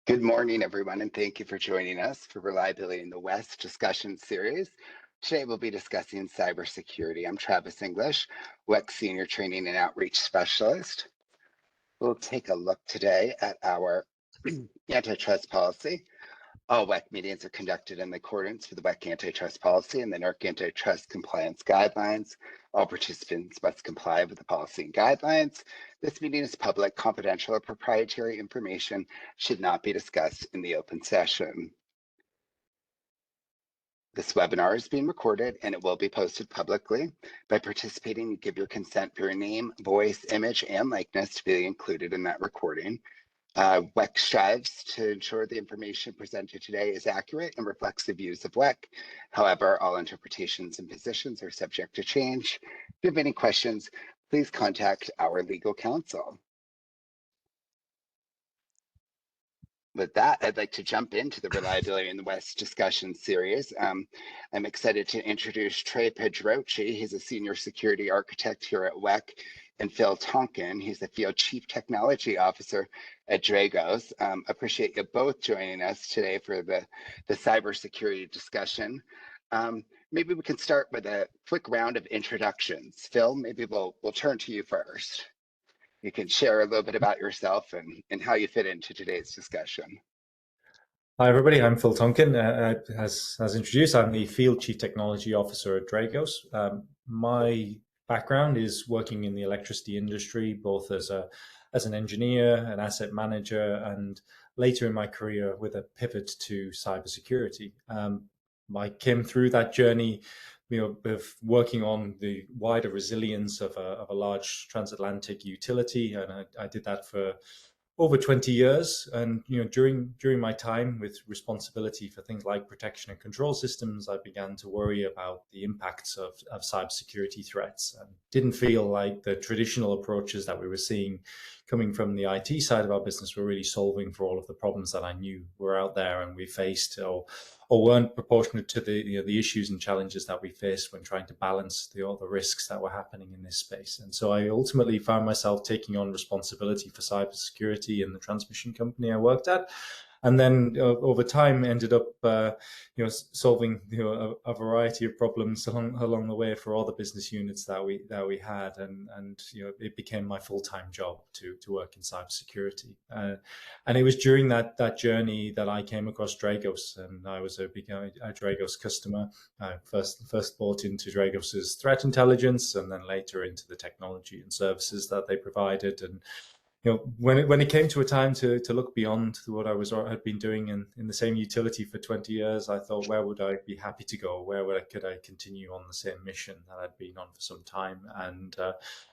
Good morning, everyone, and thank you for joining us for Reliability in the West discussion series. Today, we'll be discussing cybersecurity. I'm Travis English, WECC Senior Training and Outreach Specialist. We'll take a look today at our antitrust policy. All WECC meetings are conducted in accordance with the WECC antitrust policy and the NERC antitrust compliance guidelines. All participants must comply with the policy and guidelines. This meeting is public, confidential, or proprietary information should not be discussed in the open session. This webinar is being recorded and it will be posted publicly. By participating, you give your consent for your name, voice, image, and likeness to be included in that recording. WECC strives to ensure the information presented today is accurate and reflects the views of WECC. However, all interpretations and positions are subject to change. If you have any questions, please contact our legal counsel. With that, I'd like to jump into the Reliability in the West discussion series. I'm excited to introduce Treigh Pedroche. He's a senior security architect here at WECC, and Phil Tonkin. He's the field chief technology officer at Dragos. Appreciate you both joining us today for the cybersecurity discussion. Maybe we can start with a quick round of introductions. Phil, maybe we'll turn to you first. You can share a little bit about yourself and how you fit into today's discussion. Hi, everybody. I'm Phil Tonkin. As introduced, I'm the Field Chief Technology Officer at Dragos. My background is working in the electricity industry, both as an engineer, an asset manager, and later in my career with a pivot to cybersecurity. I came through that journey, of working on the wider resilience of a large transatlantic utility, and I did that for over 20 years. And during my time with responsibility for things like protection and control systems, I began to worry about the impacts of cybersecurity threats, and didn't feel like the traditional approaches that we were seeing coming from the IT side of our business were really solving for all of the problems that I knew were out there and we faced, or weren't proportionate to the issues and challenges that we faced when trying to balance all the risks that were happening in this space. And so I ultimately found myself taking on responsibility for cybersecurity in the transmission company I worked at, and then over time ended up solving a variety of problems along the way for all the business units that we had, and it became my full-time job to work in cybersecurity. And it was during that journey that I came across Dragos, and I was a big Dragos customer. I first bought into Dragos's threat intelligence, and then later into the technology and services that they provided. And when it came to a time to look beyond what I had been doing in the same utility for 20 years, I thought, where would I be happy to go? Could I continue on the same mission that I'd been on for some time? And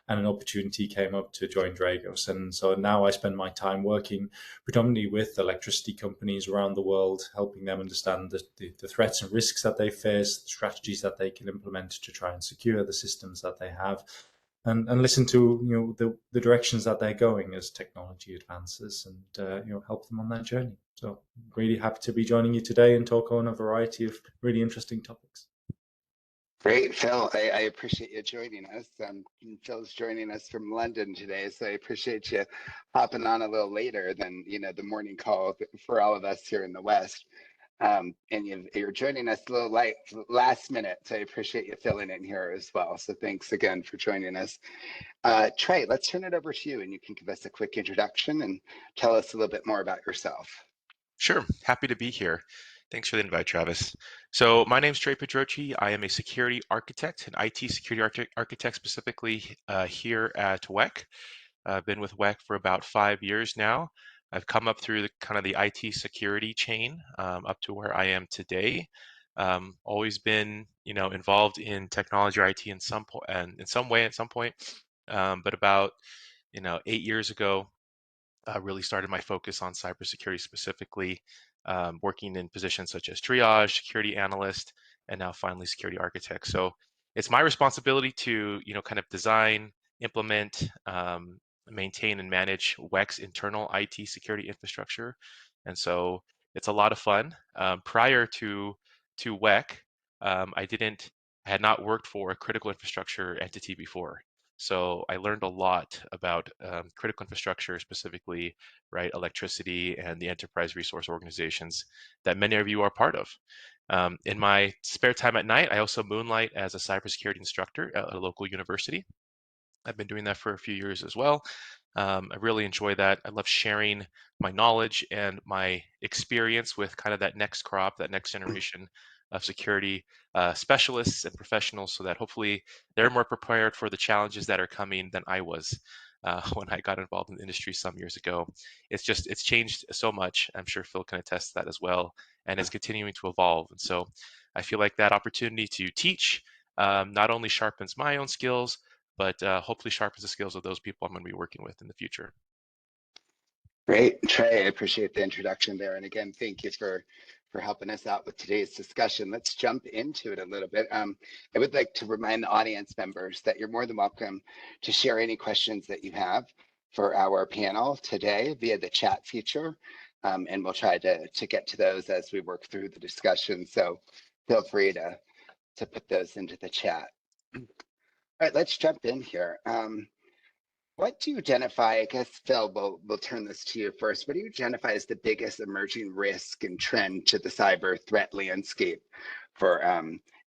an opportunity came up to join Dragos. And so now I spend my time working predominantly with electricity companies around the world, helping them understand the threats and risks that they face, the strategies that they can implement to try and secure the systems that they have, and listen to the directions that they're going as technology advances, and help them on that journey. So really happy to be joining you today and talk on a variety of really interesting topics. Great, Phil. I appreciate you joining us. Phil's joining us from London today, so I appreciate you hopping on a little later than the morning call for all of us here in the West. And you're joining us a little late, last minute, so I appreciate you filling in here as well. So thanks again for joining us. Treigh, let's turn it over to you, and you can give us a quick introduction and tell us a little bit more about yourself. Sure, happy to be here. Thanks for the invite, Travis. So my name is Treigh Pedroche. I am a security architect, an IT security architect specifically here at WECC. I've been with WECC for about 5 years now. I've come up through the IT security chain up to where I am today. Always been involved in technology or IT in some way at some point. But about 8 years ago, really started my focus on cybersecurity specifically, working in positions such as triage, security analyst, and now finally security architect. So it's my responsibility to kind of design, implement, maintain, and manage WECC's internal IT security infrastructure. And so it's a lot of fun. Prior to WECC, I had not worked for a critical infrastructure entity before. So I learned a lot about critical infrastructure, specifically, right, electricity and the enterprise resource organizations that many of you are part of. In my spare time at night, I also moonlight as a cybersecurity instructor at a local university. I've been doing that for a few years as well. I really enjoy that. I love sharing my knowledge and my experience with kind of that next crop, that next generation of security specialists and professionals, so that hopefully they're more prepared for the challenges that are coming than I was when I got involved in the industry some years ago. It's changed so much. I'm sure Phil can attest to that as well, and it's continuing to evolve. And so I feel like that opportunity to teach not only sharpens my own skills, but hopefully sharpens the skills of those people I'm going to be working with in the future. Great, Treigh, I appreciate the introduction there. And again, thank you for helping us out with today's discussion. Let's jump into it a little bit. I would like to remind the audience members that you're more than welcome to share any questions that you have for our panel today via the chat feature. And we'll try to get to those as we work through the discussion. So feel free to put those into the chat. All right, let's jump in here. What do you identify, I guess, Phil, we'll turn this to you first. What do you identify as the biggest emerging risk and trend to the cyber threat landscape for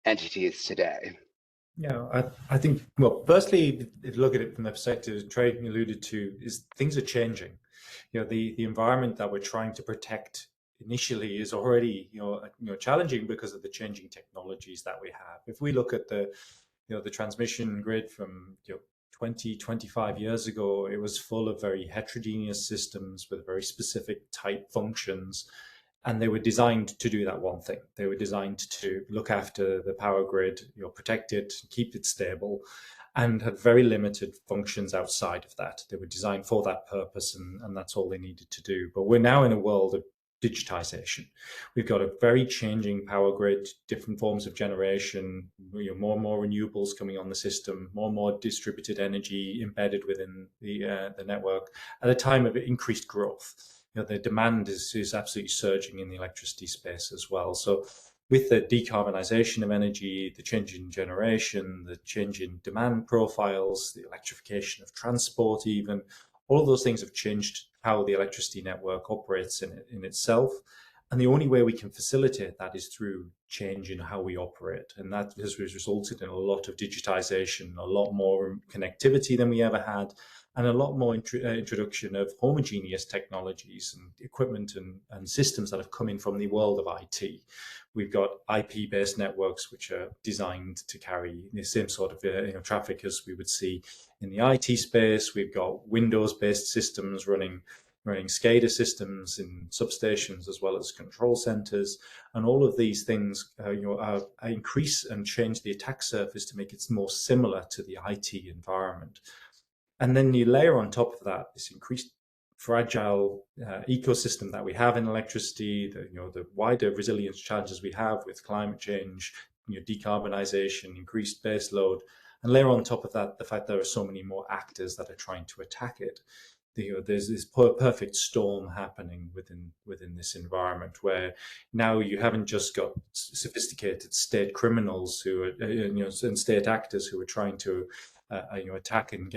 entities today? Yeah, I think, well, firstly, if you look at it from the perspective Treigh alluded to, is things are changing. The environment that we're trying to protect initially is already, challenging because of the changing technologies that we have. If we look at the transmission grid from, 20, 25 years ago, it was full of very heterogeneous systems with very specific type functions. And they were designed to do that one thing. They were designed to look after the power grid, protect it, keep it stable, and had very limited functions outside of that. They were designed for that purpose, and that's all they needed to do. But we're now in a world of digitization. We've got a very changing power grid, different forms of generation, more and more renewables coming on the system, more and more distributed energy embedded within the network at a time of increased growth. The demand is absolutely surging in the electricity space as well. So with the decarbonisation of energy, the change in generation, the change in demand profiles, the electrification of transport even, all of those things have changed how the electricity network operates in itself. And the only way we can facilitate that is through change in how we operate. And that has resulted in a lot of digitization, a lot more connectivity than we ever had, and a lot more introduction of homogeneous technologies and equipment and systems that have come in from the world of IT. We've got IP-based networks which are designed to carry the same sort of traffic as we would see in the IT space. We've got Windows-based systems running SCADA systems in substations as well as control centers, and all of these things increase and change the attack surface to make it more similar to the IT environment. And then you layer on top of that this increased fragile ecosystem that we have in electricity, the wider resilience challenges we have with climate change, decarbonization, increased base load, and layer on top of that the fact there are so many more actors that are trying to attack it. There's this perfect storm happening within this environment where now you haven't just got sophisticated state criminals who are, and state actors who are trying to attack and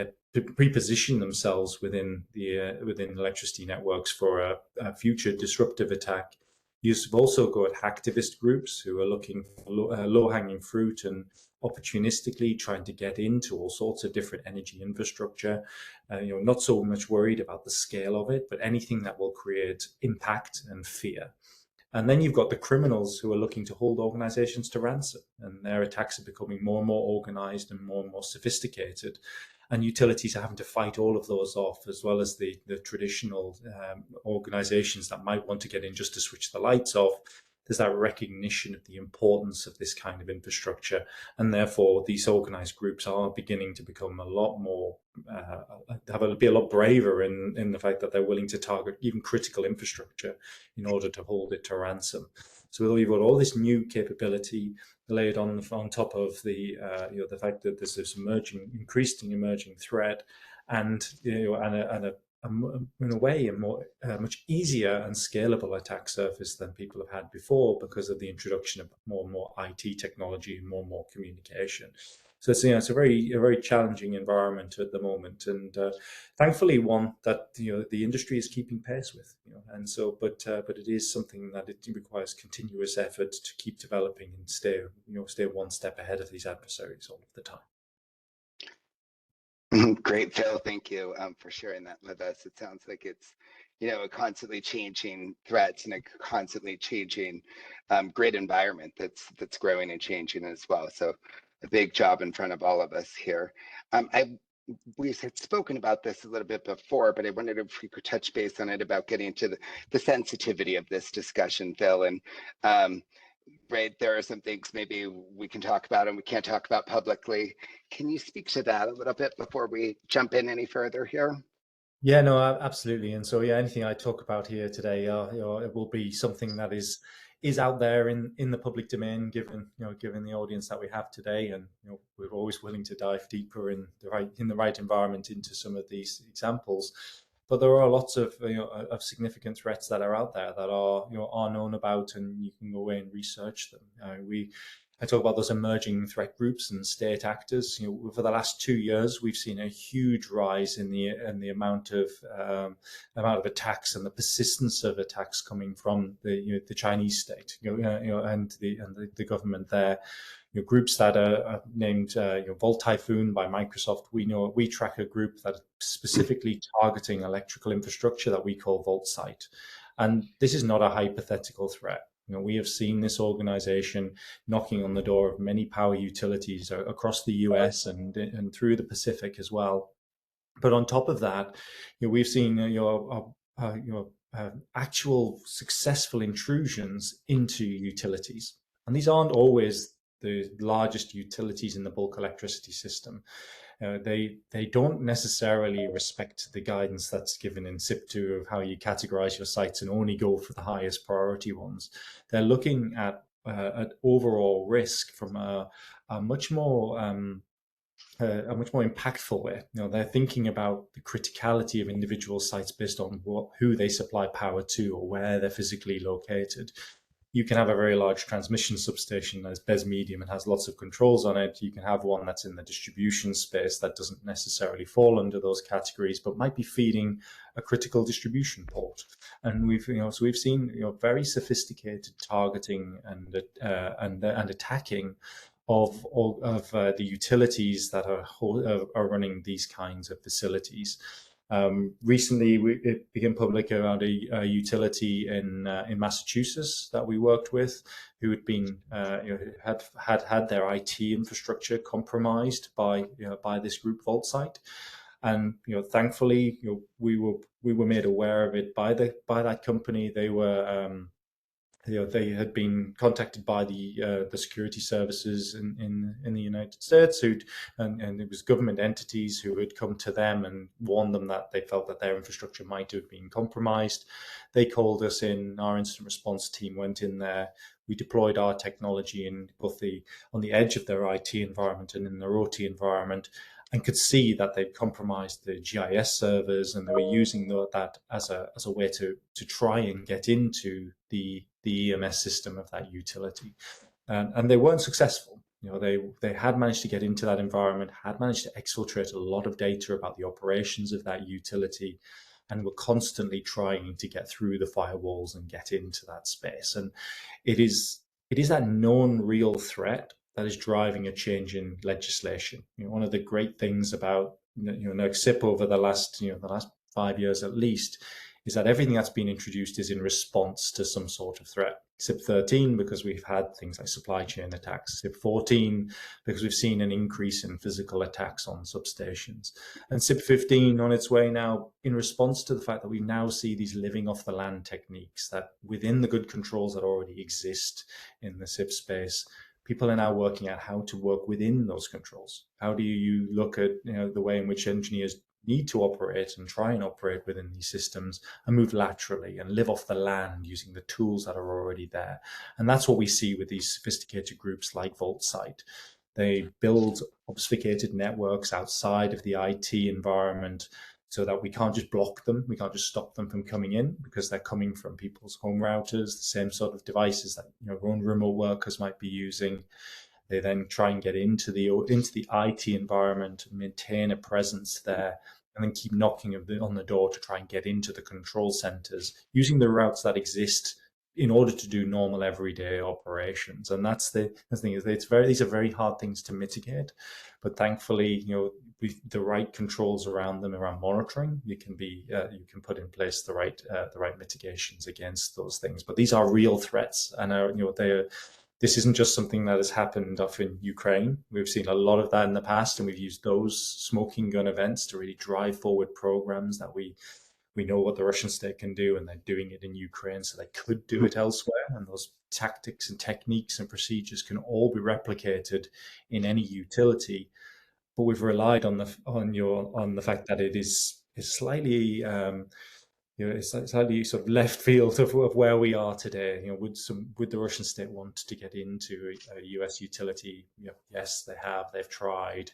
pre-position themselves within electricity networks for a future disruptive attack. You've also got hacktivist groups who are looking for low-hanging fruit and opportunistically trying to get into all sorts of different energy infrastructure. Not so much worried about the scale of it, but anything that will create impact and fear. And then you've got the criminals who are looking to hold organizations to ransom, and their attacks are becoming more and more organized and more sophisticated. And utilities are having to fight all of those off, as well as the traditional organizations that might want to get in just to switch the lights off. There's that recognition of the importance of this kind of infrastructure, and therefore these organized groups are beginning to become a lot more, be a lot braver in the fact that they're willing to target even critical infrastructure in order to hold it to ransom. So you've got all this new capability laid on top of the fact that there's this increasing emerging threat, and in a way, a much easier and scalable attack surface than people have had before because of the introduction of more and more IT technology and more communication. So it's, it's a very challenging environment at the moment, and thankfully one that the industry is keeping pace with. And so, but it is something that it requires continuous effort to keep developing and stay one step ahead of these adversaries all of the time. Great, Phil. Thank you for sharing that with us. It sounds like it's, a constantly changing threats and a constantly changing grid environment that's growing and changing as well. So a big job in front of all of us here. We had spoken about this a little bit before, but I wondered if we could touch base on it about getting to the sensitivity of this discussion, Phil. And right, there are some things maybe we can talk about and we can't talk about publicly. Can you speak to that a little bit before we jump in any further here? Yeah, no, absolutely. And so, yeah, anything I talk about here today, it will be something that is out there in the public domain, given given the audience that we have today, and we're always willing to dive deeper in the right environment into some of these examples. But there are lots of of significant threats that are out there that are known about, and you can go away and research them. I talk about those emerging threat groups and state actors. For the last 2 years, we've seen a huge rise in the amount of attacks and the persistence of attacks coming from the Chinese state, and the government there. Groups that are named Volt Typhoon by Microsoft. We track a group that is specifically targeting electrical infrastructure that we call VoltSite, and this is not a hypothetical threat. We have seen this organization knocking on the door of many power utilities across the US and through the Pacific as well. But on top of that, we've seen actual successful intrusions into utilities, and these aren't always the largest utilities in the bulk electricity system. They don't necessarily respect the guidance that's given in SIP2 of how you categorize your sites and only go for the highest priority ones. They're looking at overall risk from a much more impactful way. They're thinking about the criticality of individual sites based on who they supply power to or where they're physically located. You can have a very large transmission substation that's BES medium and has lots of controls on it. You can have one that's in the distribution space that doesn't necessarily fall under those categories, but might be feeding a critical distribution port. And we've seen very sophisticated targeting and attacking of the utilities that are running these kinds of facilities. Recently, it became public around a utility in Massachusetts that we worked with, who had been had their IT infrastructure compromised by this group VoltSite, and thankfully we were made aware of it by that company. They were they had been contacted by the security services in the United States, and it was government entities who had come to them and warned them that they felt that their infrastructure might have been compromised. They called us in. Our incident response team went in there. We deployed our technology in both on the edge of their IT environment and in their OT environment, and could see that they'd compromised the GIS servers, and they were using that as a way to try and get into the EMS system of that utility, and they weren't successful. They had managed to get into that environment, had managed to exfiltrate a lot of data about the operations of that utility, and were constantly trying to get through the firewalls and get into that space. And it is that known real threat that is driving a change in legislation. One of the great things about SIP over the last 5 years at least is that everything that's been introduced is in response to some sort of threat. SIP 13 because we've had things like supply chain attacks. SIP 14 because we've seen an increase in physical attacks on substations. And SIP 15 on its way now in response to the fact that we now see these living off the land techniques that within the good controls that already exist in the SIP space, people are now working out how to work within those controls. How do you look at the way in which engineers need to operate and try and operate within these systems and move laterally and live off the land using the tools that are already there? And that's what we see with these sophisticated groups like VoltSite. They build obfuscated networks outside of the IT environment so that we can't just block them, we can't just stop them from coming in because they're coming from people's home routers, the same sort of devices that your own remote workers might be using. They then try and get into the IT environment, maintain a presence there, and then keep knocking on the door to try and get into the control centers using the routes that exist in order to do normal everyday operations. And that's the thing, is these are very hard things to mitigate, but thankfully, with the right controls around them, around monitoring, you can put in place the right mitigations against those things. But these are real threats, and this isn't just something that has happened off in Ukraine. We've seen a lot of that in the past, and we've used those smoking gun events to really drive forward programs that we know what the Russian state can do, and they're doing it in Ukraine, so they could do it elsewhere. And those tactics and techniques and procedures can all be replicated in any utility. But we've relied on the fact that it is slightly it's slightly sort of left field of where we are today. Would the Russian state want to get into a US utility? Yes, they've tried,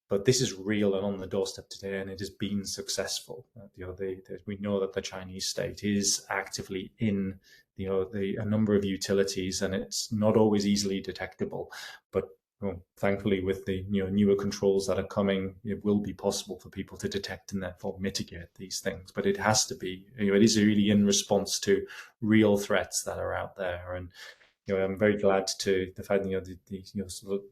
but this is real and on the doorstep today, and it has been successful. We know that the Chinese state is actively in a number of utilities, and it's not always easily detectable. But thankfully, with the newer controls that are coming, it will be possible for people to detect and therefore mitigate these things. But it has to be, it is really in response to real threats that are out there. And I'm very glad to the fact that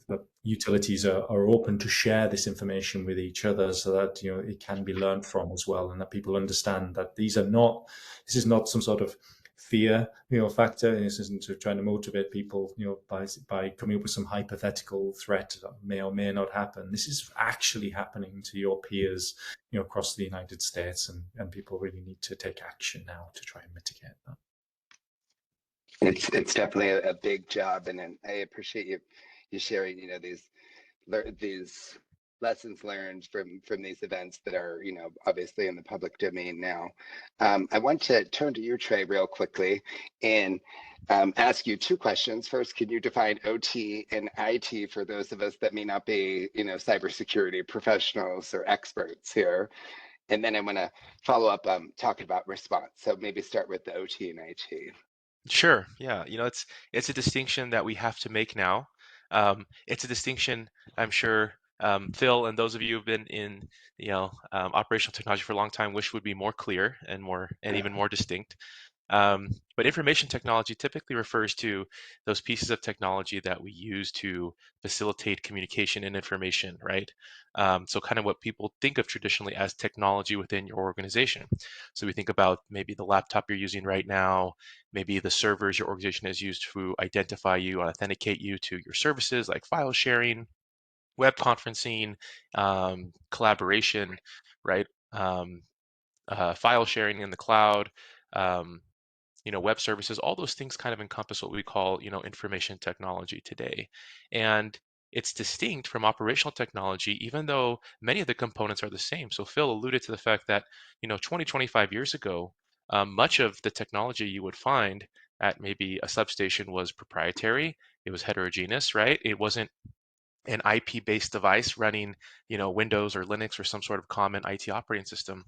the utilities are open to share this information with each other, so that it can be learned from as well, and that people understand that this is not some sort of fear factor. This isn't trying to motivate people by coming up with some hypothetical threat that may or may not happen. This is actually happening to your peers across the United States, and people really need to take action now to try and mitigate that. It's definitely a big job, and I appreciate you sharing these lessons learned from these events that are obviously in the public domain now. I want to turn to you, Treigh, real quickly, and ask you two questions. First, can you define OT and IT for those of us that may not be cybersecurity professionals or experts here? And then I'm going to follow up talking about response. So maybe start with the OT and IT. Sure. Yeah. It's a distinction that we have to make now. It's a distinction I'm sure Phil and those of you who've been in operational technology for a long time wish would be more clear and even more distinct. But information technology typically refers to those pieces of technology that we use to facilitate communication and information, right? So kind of what people think of traditionally as technology within your organization. So we think about maybe the laptop you're using right now, maybe the servers your organization has used to identify you, authenticate you to your services like file sharing, web conferencing, collaboration, right? File sharing in the cloud, web services, all those things kind of encompass what we call, information technology today. And it's distinct from operational technology, even though many of the components are the same. So Phil alluded to the fact that, 20, 25 years ago, much of the technology you would find at maybe a substation was proprietary. It was heterogeneous, right? It wasn't an IP-based device running, Windows or Linux or some sort of common IT operating system.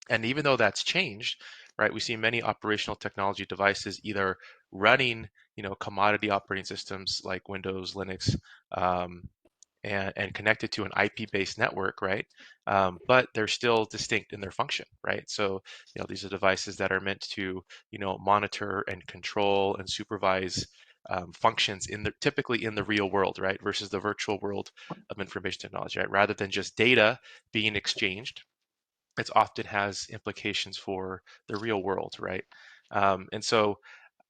And even though that's changed, right, we see many operational technology devices either running, commodity operating systems like Windows, Linux, um, and connected to an IP-based network, right? But they're still distinct in their function, right? So, these are devices that are meant to, monitor and control and supervise functions typically in the real world, right, versus the virtual world of information technology, right? Rather than just data being exchanged, it often has implications for the real world, right? And so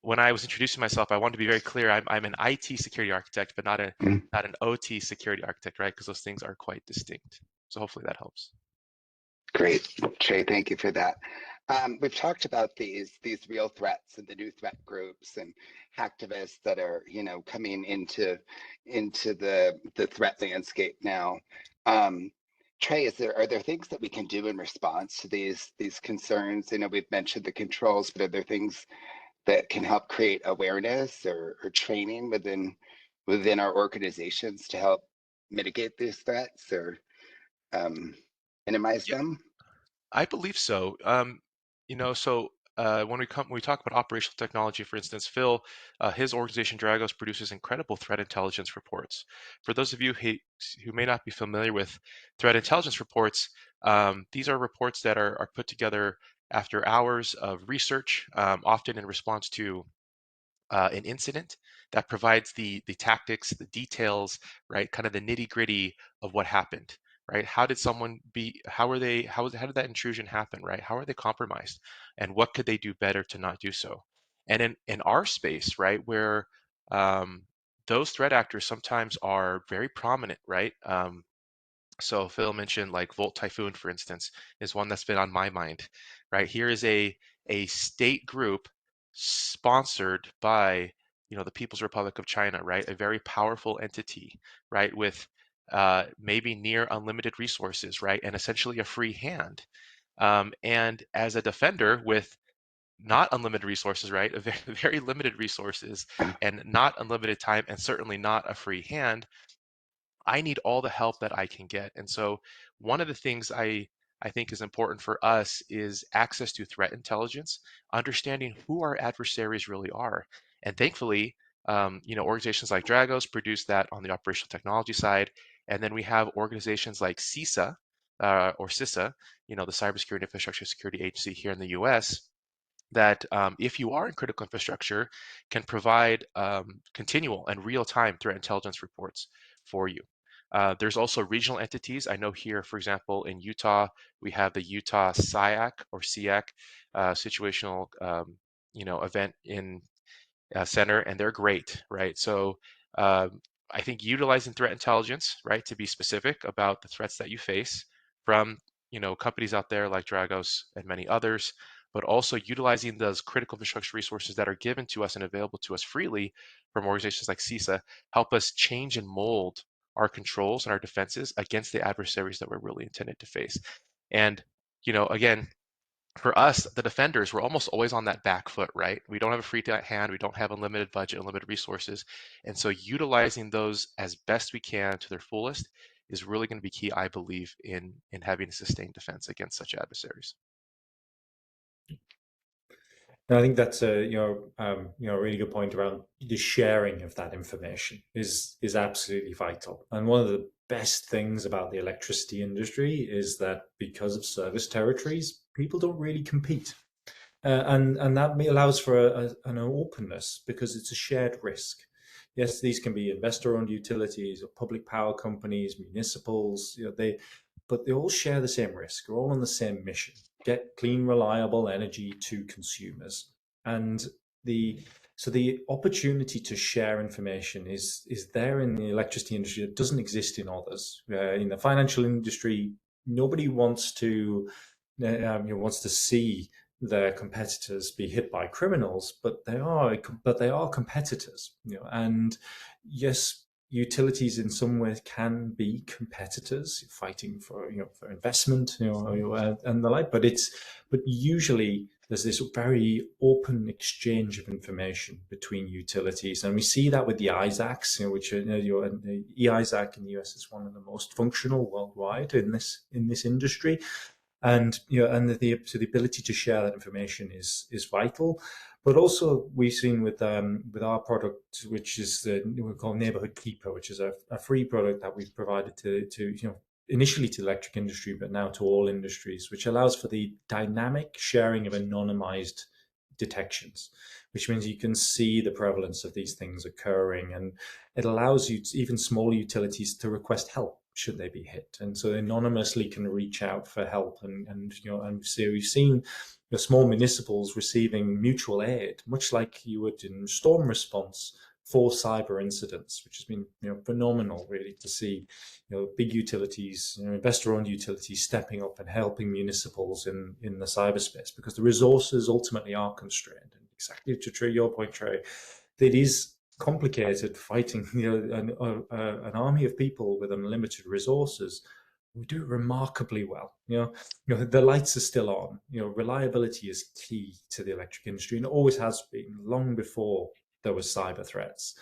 when I was introducing myself, I wanted to be very clear. I'm an IT security architect, but not an OT security architect, right? Because those things are quite distinct. So hopefully that helps. Great, Treigh, thank you for that. We've talked about these real threats and the new threat groups and hacktivists that are coming into the threat landscape now. Treigh, are there things that we can do in response to these concerns? We've mentioned the controls, but are there things that can help create awareness or training within our organizations to help mitigate these threats or minimize Yeah, them? I believe so. So when we talk about operational technology, for instance, Phil, his organization Dragos produces incredible threat intelligence reports. For those of you who may not be familiar with threat intelligence reports, these are reports that are put together after hours of research, often in response to an incident, that provides the tactics, the details, right? Kind of the nitty gritty of what happened, right? How did someone be? How did that intrusion happen, right? How are they compromised, and what could they do better to not do so? And in our space, right, where those threat actors sometimes are very prominent, right? So Phil mentioned like Volt Typhoon, for instance, is one that's been on my mind, right? Here is a state group sponsored by, the People's Republic of China, right? A very powerful entity, right? With maybe near unlimited resources, right? And essentially a free hand. And as a defender with not unlimited resources, right? A very, very limited resources and not unlimited time, and certainly not a free hand, I need all the help that I can get. And so one of the things I think is important for us is access to threat intelligence, understanding who our adversaries really are. And thankfully, organizations like Dragos produce that on the operational technology side. And then we have organizations like CISA, or CISA, the Cybersecurity Infrastructure Security Agency here in the US, that if you are in critical infrastructure, can provide continual and real-time threat intelligence reports for you. There's also regional entities. I know here, for example, in Utah, we have the Utah SIAC or SIAC situational event in center, and they're great, right? So I think utilizing threat intelligence, right, to be specific about the threats that you face from companies out there like Dragos and many others, but also utilizing those critical infrastructure resources that are given to us and available to us freely from organizations like CISA, help us change and mold our controls and our defenses against the adversaries that we're really intended to face. And again, for us, the defenders, we're almost always on that back foot, right? We don't have a free hand, we don't have unlimited budget, unlimited resources. And so utilizing those as best we can to their fullest is really going to be key, I believe, in having a sustained defense against such adversaries. And I think that's a really good point around the sharing of that information is absolutely vital. And one of the best things about the electricity industry is that because of service territories, people don't really compete. And that allows for an openness because it's a shared risk. Yes, these can be investor-owned utilities or public power companies, municipals, but they all share the same risk. We're all on the same mission: get clean, reliable energy to consumers. And the opportunity to share information is there in the electricity industry that doesn't exist in others. In the financial industry, nobody wants to see their competitors be hit by criminals, but they are competitors. And yes, utilities in some ways can be competitors fighting for investment, and the like. But usually there's this very open exchange of information between utilities, and we see that with the ISACs, which the EISAC in the US is one of the most functional worldwide in this industry. And the ability to share that information is vital. But also we've seen with our product, which is we call Neighborhood Keeper, which is a free product that we've provided to initially to the electric industry, but now to all industries, which allows for the dynamic sharing of anonymized detections, which means you can see the prevalence of these things occurring, and it allows even small utilities to request help should they be hit, and so anonymously can reach out for help. And so we've seen small municipals receiving mutual aid, much like you would in storm response for cyber incidents, which has been phenomenal, really, to see big utilities, investor-owned utilities stepping up and helping municipals in the cyberspace, because the resources ultimately are constrained. And exactly to your point, Treigh, it is complicated fighting an army of people with unlimited resources. We do remarkably well. The lights are still on. Reliability is key to the electric industry, and it always has been, long before there was cyber threats.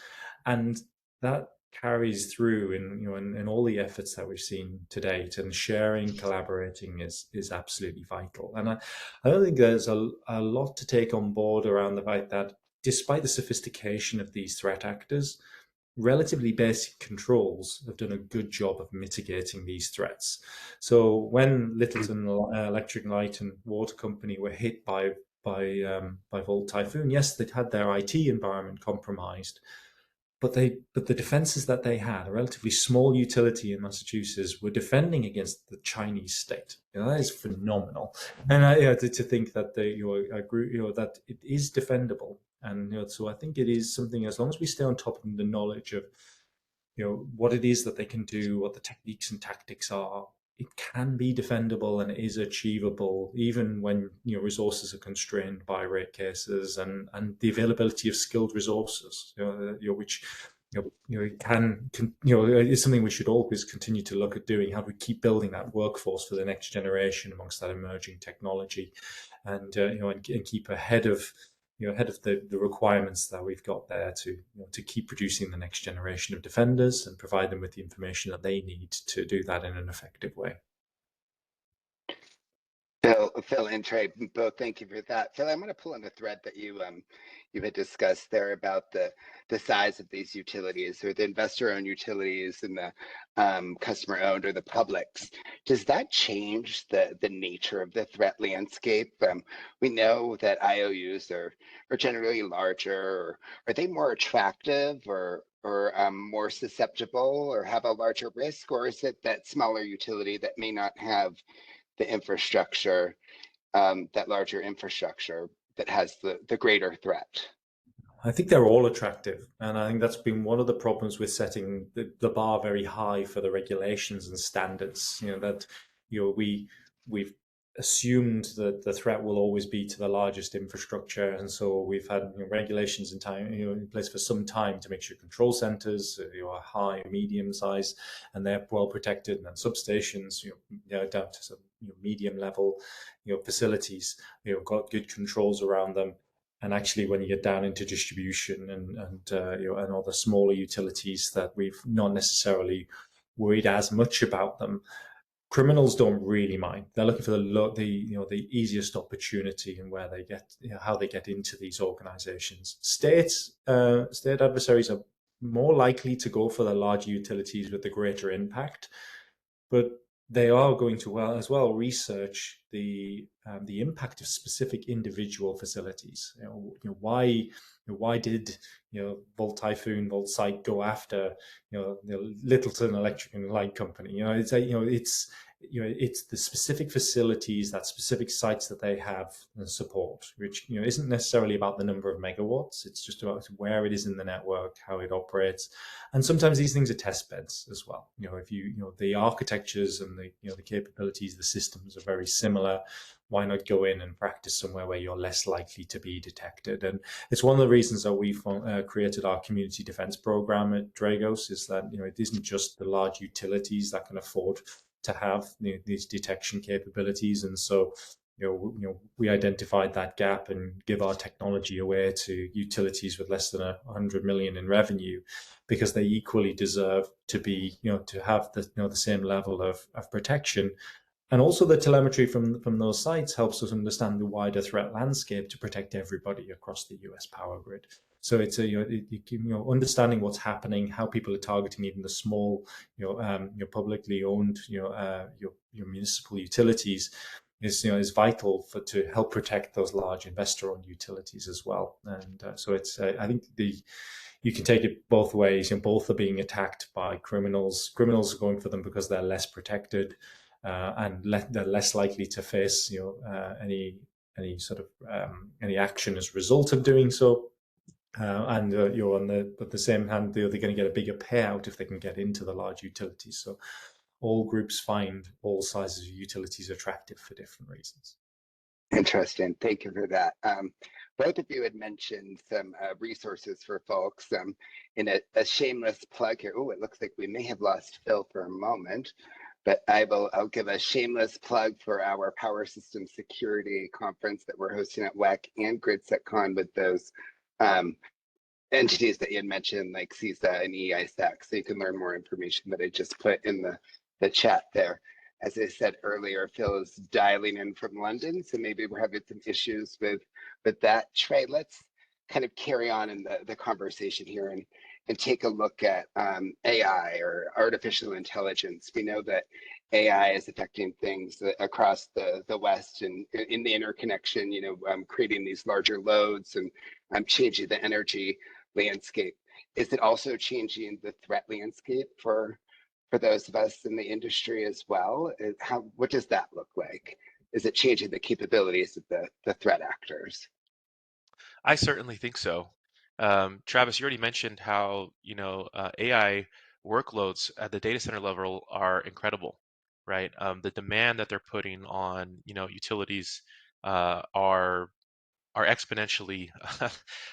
And that carries through in all the efforts that we've seen to date, and sharing, collaborating is absolutely vital. And I don't think there's a lot to take on board around the fact that despite the sophistication of these threat actors, relatively basic controls have done a good job of mitigating these threats. So when Littleton Electric Light and Water Company were hit by Volt Typhoon, yes, they'd had their IT environment compromised, but the defenses that they had, a relatively small utility in Massachusetts, were defending against the Chinese state. That is phenomenal. And to think that that it is defendable, and so I think it is something, as long as we stay on top of the knowledge of what it is that they can do, what the techniques and tactics are, it can be defendable and it is achievable, even when resources are constrained by rate cases and the availability of skilled resources, which it's something we should always continue to look at doing. How do we keep building that workforce for the next generation amongst that emerging technology, and keep ahead of the requirements that we've got there to keep producing the next generation of defenders and provide them with the information that they need to do that in an effective way. Phil and Treigh, both thank you for that. Phil, I'm going to pull on the thread that you had discussed there about the size of these utilities, or the investor-owned utilities and the customer-owned or the publics. Does that change the nature of the threat landscape? We know that IOUs are generally larger, or are they more attractive, or more susceptible, or have a larger risk, or is it that smaller utility that may not have the infrastructure, that larger infrastructure, that has the greater threat? I think they're all attractive, and I think that's been one of the problems with setting the bar very high for the regulations and standards. We've assumed that the threat will always be to the largest infrastructure, and so we've had regulations in place for some time to make sure control centers are high, medium size, and they're well protected, and then substations down to some medium level facilities got good controls around them. And actually, when you get down into distribution and all the smaller utilities that we've not necessarily worried as much about them, criminals don't really mind. They're looking for the easiest opportunity and where they get how they get into these organizations. State adversaries are more likely to go for the larger utilities with the greater impact, but they are going to as well research the impact of specific individual facilities. Why did Volt Typhoon, Volt Site go after the Littleton Electric and Light Company? It's the specific facilities, that specific sites that they have and support, which isn't necessarily about the number of megawatts. It's just about where it is in the network, how it operates, and sometimes these things are test beds as well. If the architectures and the capabilities, the systems are very similar, why not go in and practice somewhere where you're less likely to be detected? And it's one of the reasons that we've created our community defense program at Dragos, is that it isn't just the large utilities that can afford to have these detection capabilities, and so we identified that gap and give our technology away to utilities with less than 100 million in revenue, because they equally deserve to be to have the same level of protection. And also the telemetry from those sites helps us understand the wider threat landscape to protect everybody across the US power grid. So it's understanding what's happening, how people are targeting even the small, publicly owned, your municipal utilities is vital to help protect those large investor-owned utilities as well. And so it's I think you can take it both ways. Both are being attacked by criminals. Criminals are going for them because they're less protected. And they're less likely to face any sort of any action as a result of doing so. And at the same hand, they're going to get a bigger payout if they can get into the large utilities. So all groups find all sizes of utilities attractive for different reasons. Interesting. Thank you for that. Both of you had mentioned some resources for folks. In a shameless plug here. Oh, it looks like we may have lost Phil for a moment. But I'll give a shameless plug for our Power System Security conference that we're hosting at WECC and GridSecCon, with those entities that you had mentioned, like CISA and EISAC, so you can learn more information that I just put in the chat there. As I said earlier, Phil is dialing in from London, so maybe we're having some issues with that. Treigh, let's kind of carry on in the conversation here and take a look at AI or artificial intelligence. We know that AI is affecting things across the West and in the interconnection, creating these larger loads and changing the energy landscape. Is it also changing the threat landscape for those of us in the industry as well? What does that look like? Is it changing the capabilities of the threat actors? I certainly think so. Travis, you already mentioned how AI workloads at the data center level are incredible, right? The demand that they're putting on utilities are exponentially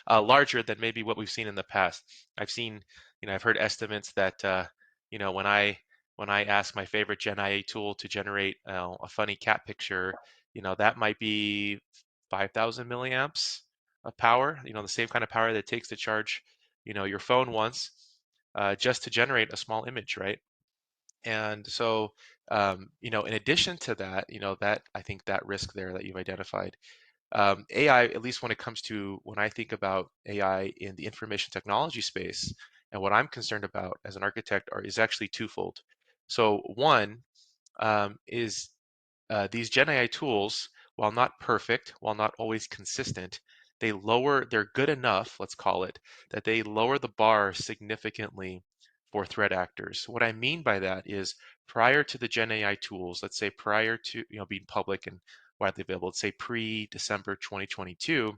larger than maybe what we've seen in the past. I've heard estimates that when I ask my favorite Gen IA tool to generate a funny cat picture, that might be 5,000 milliamps of power. The same kind of power that it takes to charge, your phone once, just to generate a small image, right? And so, in addition to that, that I think that risk there that you've identified, AI, at least when I think about AI in the information technology space, and what I'm concerned about as an architect is actually twofold. So one is these Gen AI tools, while not perfect, while not always consistent, they're good enough, let's call it, that they lower the bar significantly for threat actors. What I mean by that is prior to the Gen AI tools, let's say prior to being public and widely available, let's say pre-December 2022,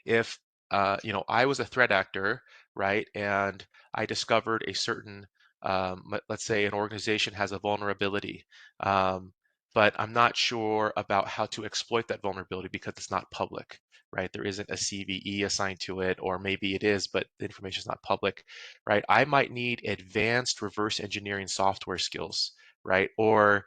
if I was a threat actor, right, and I discovered a certain, let's say an organization has a vulnerability, but I'm not sure about how to exploit that vulnerability because it's not public, right? There isn't a CVE assigned to it, or maybe it is, but the information is not public, right? I might need advanced reverse engineering software skills, right, or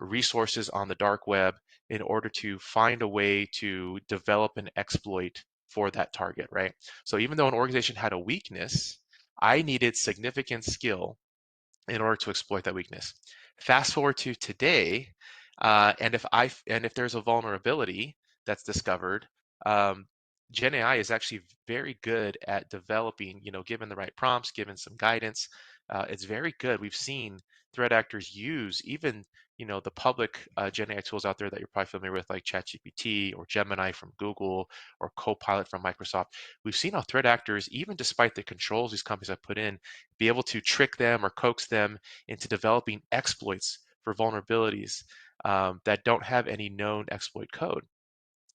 resources on the dark web in order to find a way to develop an exploit for that target, right? So even though an organization had a weakness, I needed significant skill in order to exploit that weakness. Fast forward to today, and if there's a vulnerability that's discovered, um, Gen AI is actually very good at developing, given the right prompts, given some guidance, it's very good. We've seen threat actors use even, the public Gen AI tools out there that you're probably familiar with, like ChatGPT or Gemini from Google or Copilot from Microsoft. We've seen how threat actors, even despite the controls these companies have put in, be able to trick them or coax them into developing exploits for vulnerabilities that don't have any known exploit code.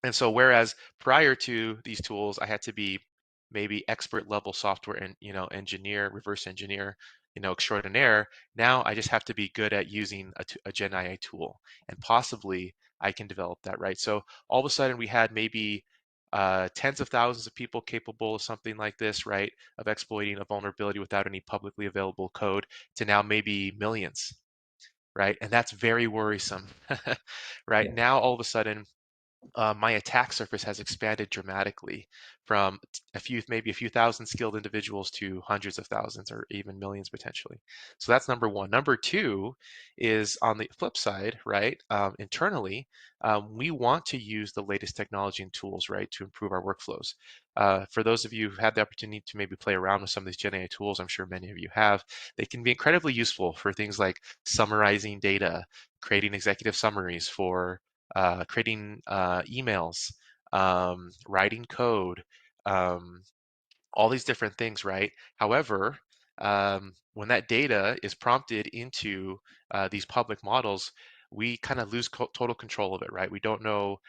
And so whereas prior to these tools, I had to be maybe expert level software and engineer, reverse engineer, extraordinaire, now I just have to be good at using a Gen AI tool, and possibly I can develop that, right? So all of a sudden we had maybe tens of thousands of people capable of something like this, right? Of exploiting a vulnerability without any publicly available code, to now maybe millions, right? And that's very worrisome, right? Yeah. Now all of a sudden my attack surface has expanded dramatically from maybe a few thousand skilled individuals to hundreds of thousands or even millions potentially. So that's number one. Number two is on the flip side, right? Internally, we want to use the latest technology and tools, right, to improve our workflows. For those of you who've had the opportunity to maybe play around with some of these Gen AI tools, I'm sure many of you have, they can be incredibly useful for things like summarizing data, creating executive summaries for creating emails, writing code, um, all these different things, right? However, when that data is prompted into these public models, we kind of lose total control of it, right? We don't know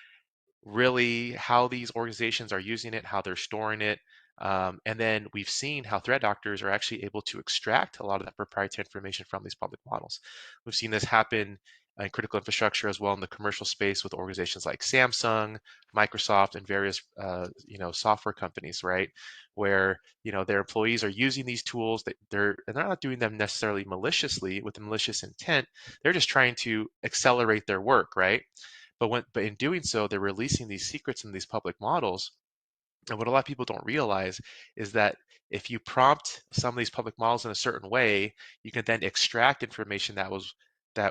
really how these organizations are using it, how they're storing it. And then we've seen how threat actors are actually able to extract a lot of that proprietary information from these public models. We've seen this happen in critical infrastructure as well in the commercial space with organizations like Samsung, Microsoft, and various software companies, right? Where their employees are using these tools that they're not doing them necessarily maliciously with a malicious intent. They're just trying to accelerate their work, right? But in doing so, they're releasing these secrets in these public models And what a lot of people don't realize is that if you prompt some of these public models in a certain way, you can then extract information that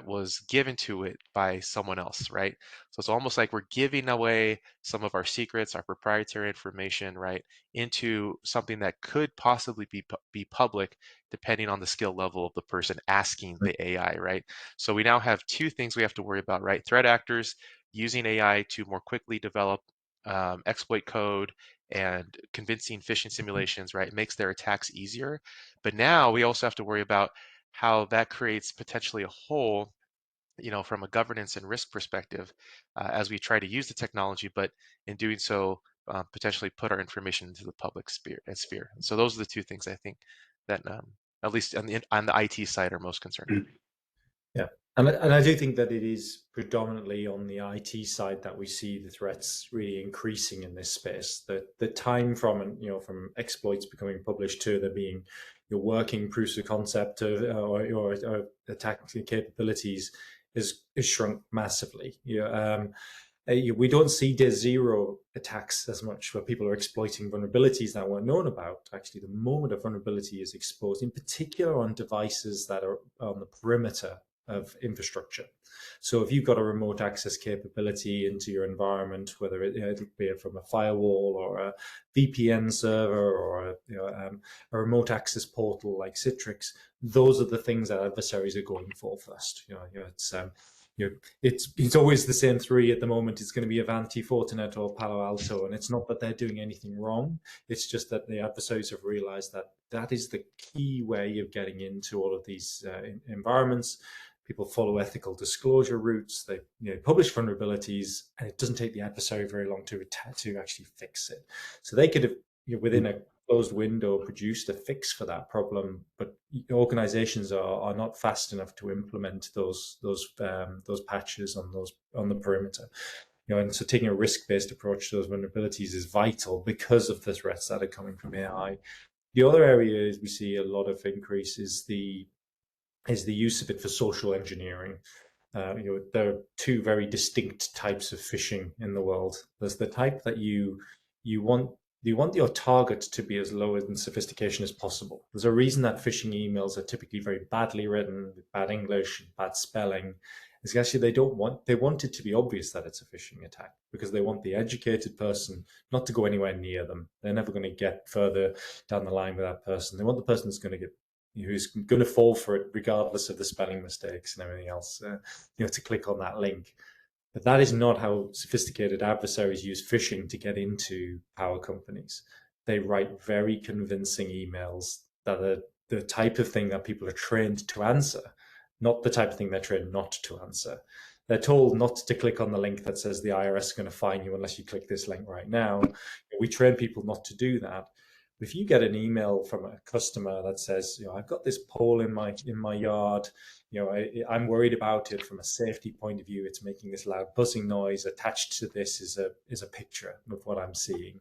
was given to it by someone else, right? So it's almost like we're giving away some of our secrets, our proprietary information, right, into something that could possibly be public, depending on the skill level of the person asking the AI, right? So we now have two things we have to worry about, right? Threat actors using AI to more quickly develop exploit code and convincing phishing simulations, right, makes their attacks easier. But now we also have to worry about how that creates potentially a hole, from a governance and risk perspective, as we try to use the technology, but in doing so, potentially put our information into the public sphere. And so those are the two things I think that, at least on the IT side, are most concerning. Yeah, and I do think that it is predominantly on the IT side that we see the threats really increasing in this space. The time from from exploits becoming published to there being your working proofs of concept or attack capabilities is shrunk massively. We don't see day zero attacks as much, where people are exploiting vulnerabilities that weren't known about. Actually, the moment a vulnerability is exposed, in particular on devices that are on the perimeter of infrastructure. So if you've got a remote access capability into your environment, whether it be from a firewall or a VPN server or a remote access portal like Citrix, those are the things that adversaries are going for first. It's always the same three at the moment. It's going to be Avanti, Fortinet, or Palo Alto, and it's not that they're doing anything wrong. It's just that the adversaries have realized that that is the key way of getting into all of these environments. People follow ethical disclosure routes. They publish vulnerabilities, and it doesn't take the adversary very long to actually fix it. So they could have, within a closed window, produced a fix for that problem, but organizations are not fast enough to implement those patches on the perimeter. And so taking a risk-based approach to those vulnerabilities is vital because of the threats that are coming from AI. The other area is we see a lot of increase is the use of it for social engineering. There are two very distinct types of phishing in the world. There's the type that you want your target to be as low in sophistication as possible. There's a reason that phishing emails are typically very badly written, with bad English, bad spelling. It's actually they want it to be obvious that it's a phishing attack, because they want the educated person not to go anywhere near them. They're never going to get further down the line with that person. They want the person who's going to fall for it regardless of the spelling mistakes and everything else, to click on that link. But that is not how sophisticated adversaries use phishing to get into power companies. They write very convincing emails that are the type of thing that people are trained to answer, not the type of thing they're trained not to answer. They're told not to click on the link that says the IRS is going to fine you unless you click this link right now. We train people not to do that. If you get an email from a customer that says, I've got this pole in my yard, I'm worried about it from a safety point of view. It's making this loud buzzing noise. Attached to this is a picture of what I'm seeing.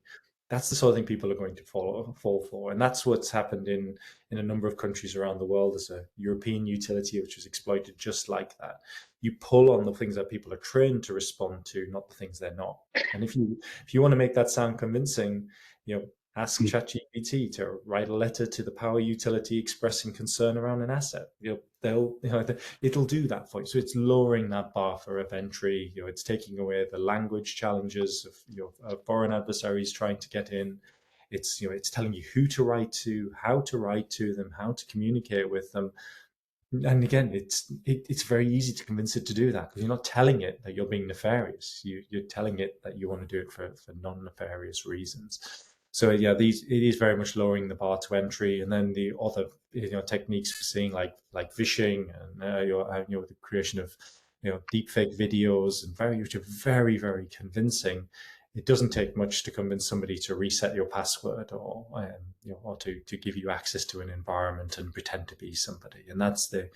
That's the sort of thing people are going to fall for, and that's what's happened in a number of countries around the world. There's a European utility which was exploited just like that. You pull on the things that people are trained to respond to, not the things they're not. And if you want to make that sound convincing, ask ChatGPT to write a letter to the power utility expressing concern around an asset. It'll do that for you. So it's lowering that bar for entry. It's taking away the language challenges of foreign adversaries trying to get in. It's telling you who to write to, how to write to them, how to communicate with them. And again, it's very easy to convince it to do that, because you're not telling it that you're being nefarious. You're telling it that you want to do it for non-nefarious reasons. So yeah, it is very much lowering the bar to entry. And then the other techniques we're seeing like phishing and the creation of deep fake videos, and which are very, very convincing. It doesn't take much to convince somebody to reset your password or to give you access to an environment and pretend to be somebody. And that's the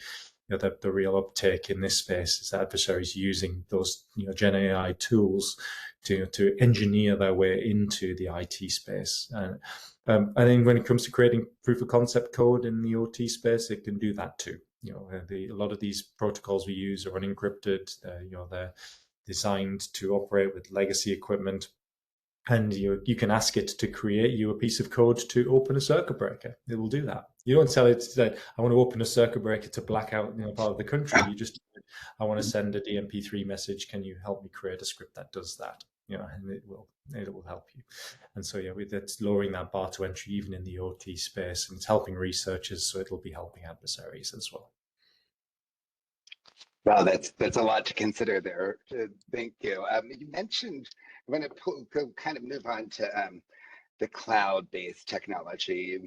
real uptake in this space, is adversaries using those Gen AI tools to engineer their way into the IT space. And I think when it comes to creating proof of concept code in the OT space, it can do that too. A lot of these protocols we use are unencrypted. They're designed to operate with legacy equipment. And you can ask it to create you a piece of code to open a circuit breaker. It will do that. You don't tell it that I want to open a circuit breaker to black out part of the country. You just, I want to send a DMP3 message. Can you help me create a script that does that? And it will help you. And so that's lowering that bar to entry even in the OT space, and it's helping researchers, so it'll be helping adversaries as well. Well, that's a lot to consider there. Thank you. You mentioned, I'm going to kind of move on to the cloud-based technology.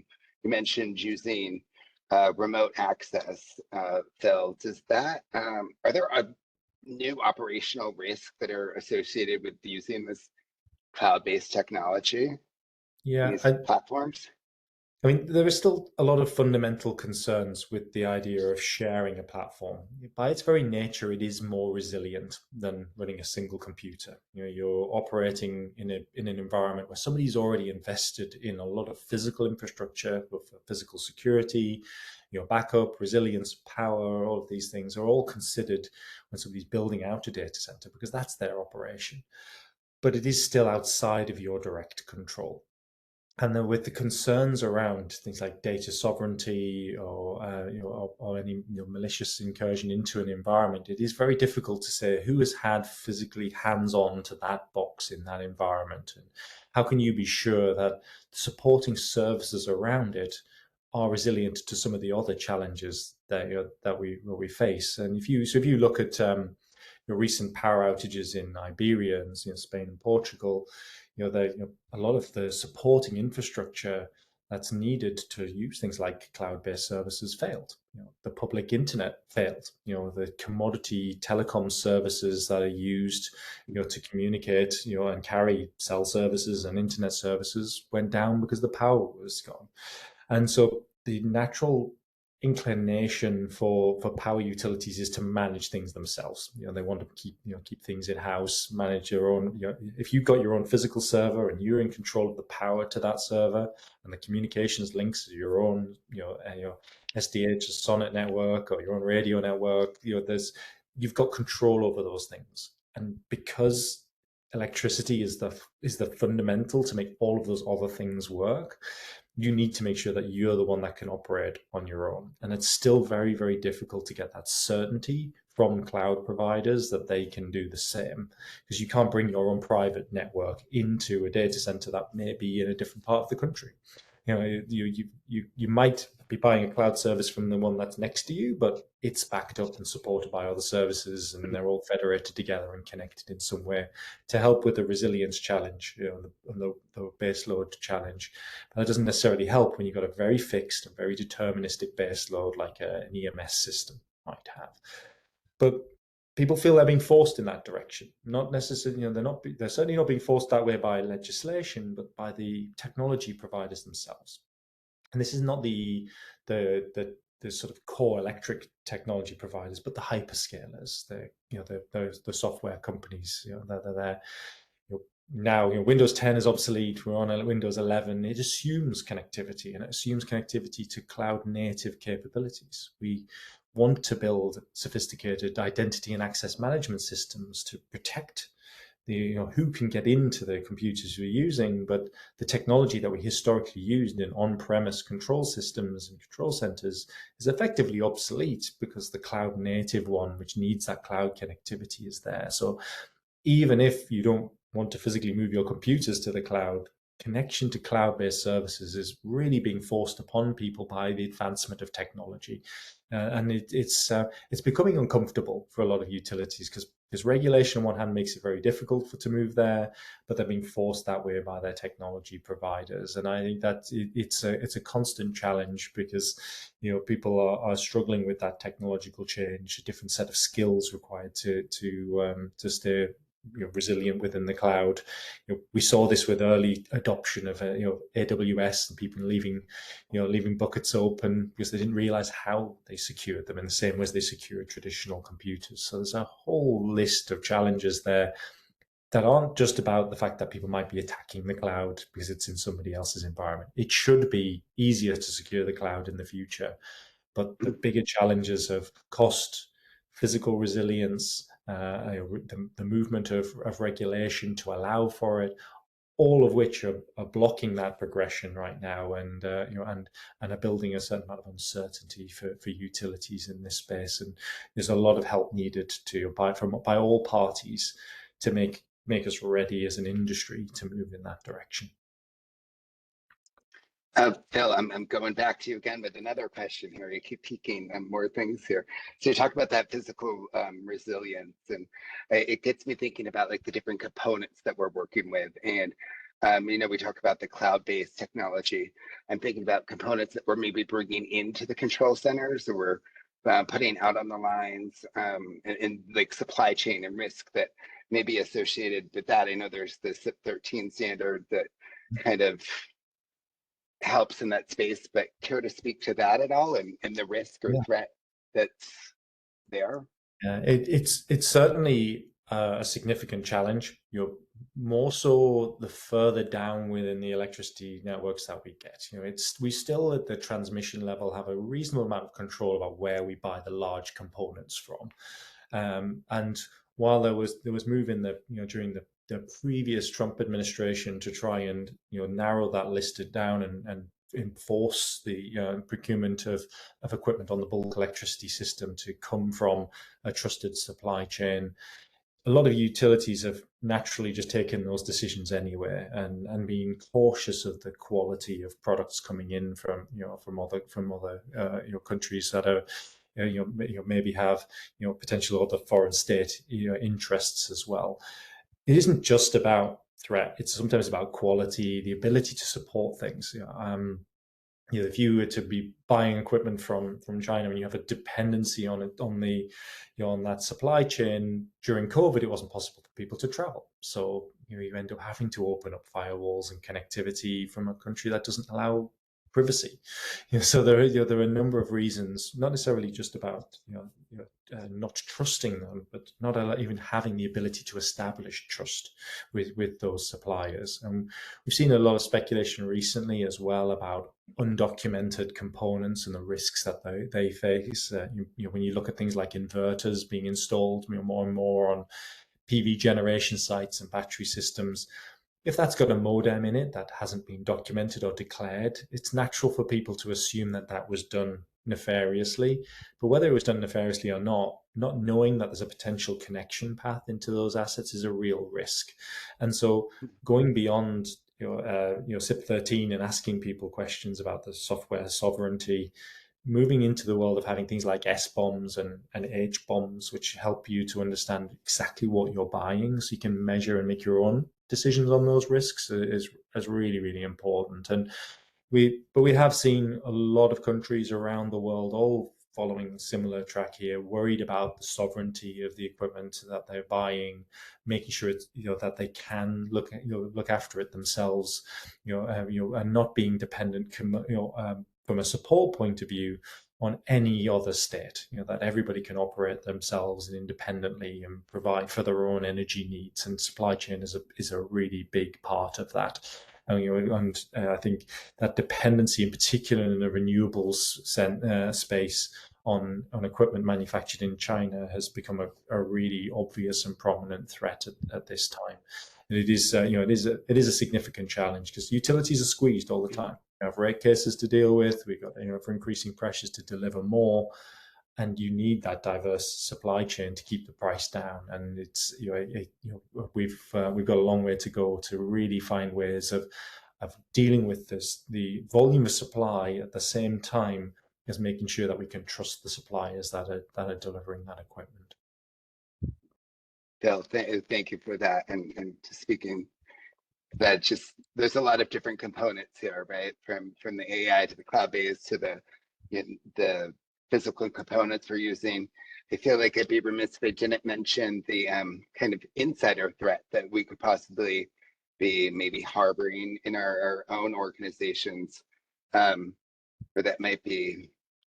You mentioned using remote access fields. Is that, are there new operational risks that are associated with using this cloud-based technology? Yeah, These platforms? I mean, there is still a lot of fundamental concerns with the idea of sharing a platform. By its very nature, it is more resilient than running a single computer. You're operating in an environment where somebody's already invested in a lot of physical infrastructure, for physical security, backup, resilience, power. All of these things are all considered when somebody's building out a data center, because that's their operation. But it is still outside of your direct control. And then with the concerns around things like data sovereignty or any malicious incursion into an environment, it is very difficult to say who has had physically hands-on to that box in that environment, and how can you be sure that supporting services around it are resilient to some of the other challenges that we face. And if you look at recent power outages in Iberia and Spain and Portugal, a lot of the supporting infrastructure that's needed to use things like cloud-based services failed. The public internet failed. The commodity telecom services that are used, to communicate, and carry cell services and internet services went down because the power was gone. And so the natural inclination for power utilities is to manage things themselves. They want to keep things in house, manage your own. If you've got your own physical server and you're in control of the power to that server and the communications links to your own, your SDH, Sonnet network, or your own radio network, you've got control over those things. And because electricity is the fundamental to make all of those other things work, you need to make sure that you're the one that can operate on your own. And it's still very, very difficult to get that certainty from cloud providers that they can do the same, because you can't bring your own private network into a data center that may be in a different part of the country. You might be buying a cloud service from the one that's next to you, but it's backed up and supported by other services, and they're all federated together and connected in some way to help with the resilience challenge, and the base load challenge. But that doesn't necessarily help when you've got a very fixed and very deterministic base load like an EMS system might have. But people feel they're being forced in that direction. Not necessarily, they're certainly not being forced that way by legislation, but by the technology providers themselves. And this is not the sort of core electric technology providers, but the hyperscalers, the software companies, they're there. Now, Windows 10 is obsolete. We're on Windows 11. It assumes connectivity, and it assumes connectivity to cloud native capabilities. We want to build sophisticated identity and access management systems to protect who can get into the computers we're using, but the technology that we historically used in on-premise control systems and control centers is effectively obsolete because the cloud native one, which needs that cloud connectivity, is there. So even if you don't want to physically move your computers to the cloud, connection to cloud-based services is really being forced upon people by the advancement of technology. And it's becoming uncomfortable for a lot of utilities because regulation on one hand makes it very difficult to move there, but they're being forced that way by their technology providers. And I think that it's a constant challenge because people are struggling with that technological change, a different set of skills required to stay resilient within the cloud. We saw this with early adoption of AWS and people leaving buckets open because they didn't realize how they secured them in the same way as they secured traditional computers. So there's a whole list of challenges there that aren't just about the fact that people might be attacking the cloud because it's in somebody else's environment. It should be easier to secure the cloud in the future, but the bigger challenges of cost, physical resilience, the movement of regulation to allow for it, all of which are blocking that progression right now, and are building a certain amount of uncertainty for utilities in this space. And there's a lot of help needed by all parties to make us ready as an industry to move in that direction. Phil, I'm going back to you again with another question here. You keep peeking on more things here. So you talk about that physical resilience, and it gets me thinking about like the different components that we're working with. And we talk about the cloud-based technology. I'm thinking about components that we're maybe bringing into the control centers, or we're putting out on the lines, and like supply chain and risk that may be associated with that. I know there's the CIP 13 standard that kind of helps in that space, but care to speak to that at all, and the risk or threat that's there? Yeah, it's certainly a significant challenge. More so the further down within the electricity networks that we get. We still at the transmission level have a reasonable amount of control about where we buy the large components from. And while there was move in during the previous Trump administration to try and narrow that listed down and enforce the procurement of equipment on the bulk electricity system to come from a trusted supply chain, a lot of utilities have naturally just taken those decisions anyway, and being cautious of the quality of products coming in from other countries that are maybe have potential other foreign state interests as well. It isn't just about threat; it's sometimes about quality, the ability to support things. If you were to be buying equipment from China and you have a dependency on that supply chain, during COVID, it wasn't possible for people to travel. So you end up having to open up firewalls and connectivity from a country that doesn't allow privacy. So there are a number of reasons, not necessarily just about not trusting them, but not even having the ability to establish trust with those suppliers. And we've seen a lot of speculation recently as well about undocumented components and the risks that they face. When you look at things like inverters being installed more and more on PV generation sites and battery systems, if that's got a modem in it that hasn't been documented or declared, it's natural for people to assume that was done nefariously. But whether it was done nefariously or not knowing that there's a potential connection path into those assets is a real risk. And so going beyond CIP 13 and asking people questions about the software sovereignty, moving into the world of having things like S-bombs and H-bombs, which help you to understand exactly what you're buying so you can measure and make your own decisions on those risks, is really, really important. And we have seen a lot of countries around the world all following a similar track here, worried about the sovereignty of the equipment that they're buying, making sure it's, that they can look after it themselves, and not being dependent, from a support point of view, on any other state, that everybody can operate themselves and independently and provide for their own energy needs. And supply chain is a really big part of that. And I think that dependency, in particular in the renewables space, on equipment manufactured in China, has become a really obvious and prominent threat at this time. And it is a significant challenge because utilities are squeezed all the time. We have rate cases to deal with. We've got for increasing pressures to deliver more, and you need that diverse supply chain to keep the price down. And it's we've got a long way to go to really find ways of dealing with the volume of supply at the same time as making sure that we can trust the suppliers that are delivering that equipment. Phil, thank you for that. And to speaking that, just there's a lot of different components here, right? From the AI to the cloud-based to the physical components we're using. I feel like I'd be remiss if I didn't mention the kind of insider threat that we could possibly be maybe harboring in our own organizations, or that might be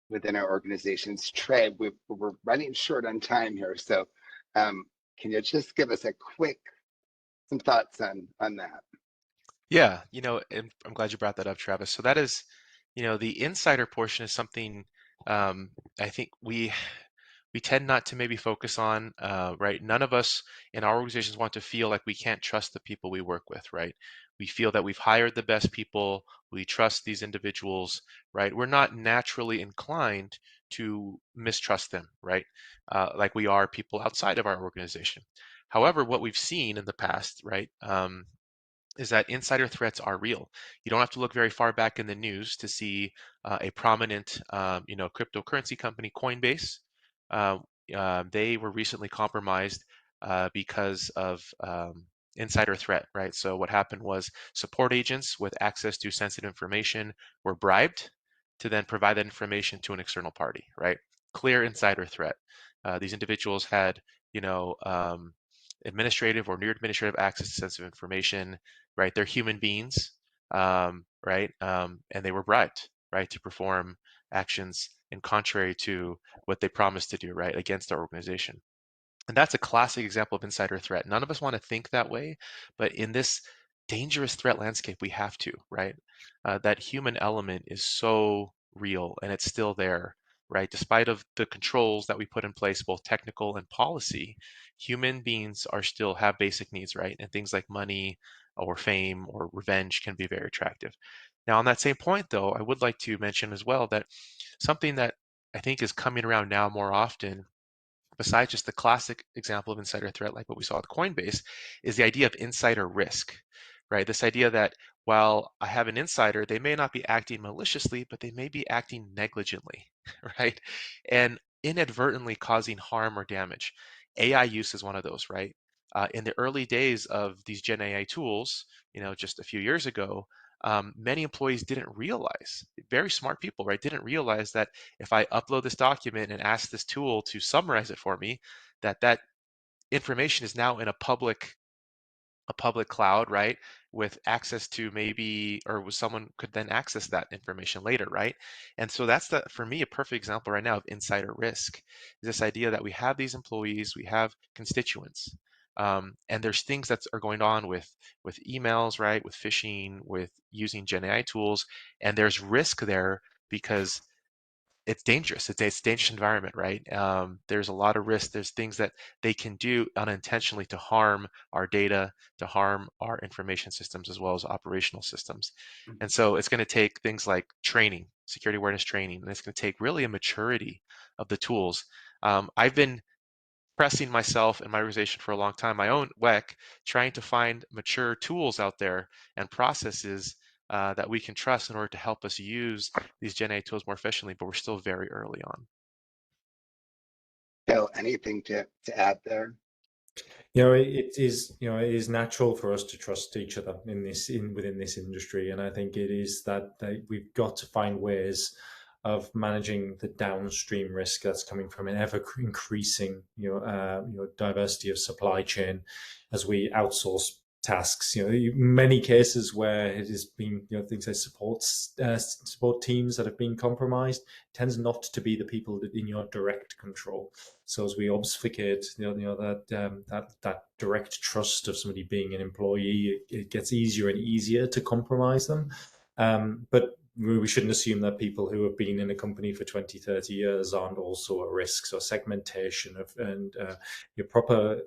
within our organizations. Treigh, we're running short on time here, so can you just give us some thoughts on that? Yeah, and I'm glad you brought that up, Travis. So that is, the insider portion is something I think we tend not to maybe focus on, right? None of us in our organizations want to feel like we can't trust the people we work with, right? We feel that we've hired the best people. We trust these individuals, right? We're not naturally inclined to mistrust them, right? Like we are people outside of our organization. However, what we've seen in the past, right, is that insider threats are real. You don't have to look very far back in the news to see a prominent, cryptocurrency company, Coinbase. Uh, they were recently compromised because of insider threat, right? So what happened was support agents with access to sensitive information were bribed to then provide that information to an external party, right? Clear insider threat. These individuals had, you know, administrative or near administrative access to sensitive information, right? They're human beings, right? And they were bribed, right, to perform actions in contrary to what they promised to do, right, against our organization. And that's a classic example of insider threat. None of us want to think that way, but in this dangerous threat landscape, we have to, right? That human element is so real and it's still there, right? Despite of the controls that we put in place, both technical and policy, human beings are still have basic needs, right? And things like money or fame or revenge can be very attractive. Now, on that same point, though, I would like to mention as well that something that I think is coming around now more often, besides just the classic example of insider threat like what we saw with Coinbase, is the idea of insider risk, right? This idea that while I have an insider, they may not be acting maliciously, but they may be acting negligently, right? And inadvertently causing harm or damage. AI use is one of those, right? In the early days of these Gen AI tools, just a few years ago, many employees didn't realize, very smart people, right, didn't realize that if I upload this document and ask this tool to summarize it for me, that information is now in a public cloud, right, with access to maybe, or someone could then access that information later, right? And so that's for me, a perfect example right now of insider risk, is this idea that we have these employees, we have constituents, and there's things that are going on with emails, right, with phishing, with using Gen AI tools, and there's risk there because it's dangerous. It's a dangerous environment, right? There's a lot of risk. There's things that they can do unintentionally to harm our data, to harm our information systems, as well as operational systems. And so it's going to take things like training, security awareness training, and it's going to take really a maturity of the tools. I've been pressing myself and my organization for a long time, my own WECC, trying to find mature tools out there and processes that we can trust in order to help us use these Gen AI tools more efficiently, but we're still very early on. Phil, anything to add there? It is natural for us to trust each other within this industry, and I think it is that we've got to find ways of managing the downstream risk that's coming from an ever increasing diversity of supply chain as we outsource tasks. Many cases where it has been things like support teams that have been compromised tends not to be the people in your direct control. So as we obfuscate, that direct trust of somebody being an employee, it gets easier and easier to compromise them. But we shouldn't assume that people who have been in a company for 20, 30 years aren't also at risk. So segmentation and your proper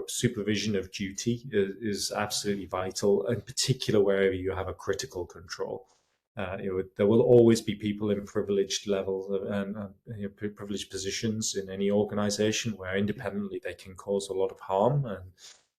supervision of duty is absolutely vital, in particular wherever you have a critical control. There will always be people in privileged levels and privileged positions in any organization where independently they can cause a lot of harm, and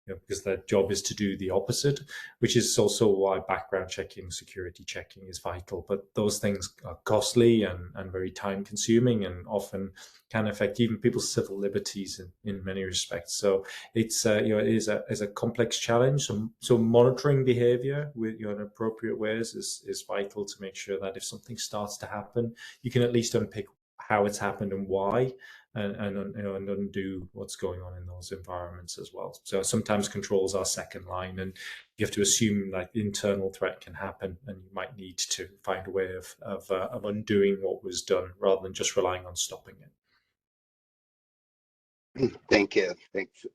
because their job is to do the opposite, which is also why background checking, security checking is vital. But those things are costly and very time consuming, and often can affect even people's civil liberties in many respects. So it is a complex challenge. So monitoring behavior in appropriate ways is vital to make sure that if something starts to happen, you can at least unpick how it's happened and why, and undo what's going on in those environments as well. So sometimes controls are second line, and you have to assume that internal threat can happen, and you might need to find a way of undoing what was done rather than just relying on stopping it. Thank you. Thanks,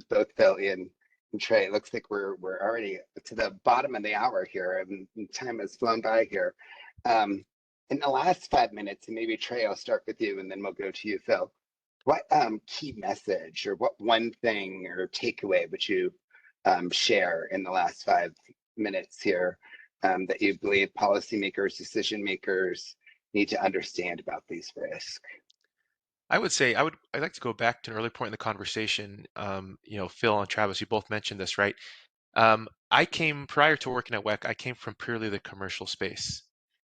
both Phil and Treigh. It looks like we're already to the bottom of the hour here, and time has flown by here. In the last 5 minutes, and maybe Treigh, I'll start with you, and then we'll go to you, Phil. What key message or what one thing or takeaway would you share in the last 5 minutes here that you believe policymakers, decision makers need to understand about these risks? I would say I'd like to go back to an earlier point in the conversation. Phil and Travis, you both mentioned this, right? I came prior to working at WECC, I came from purely the commercial space.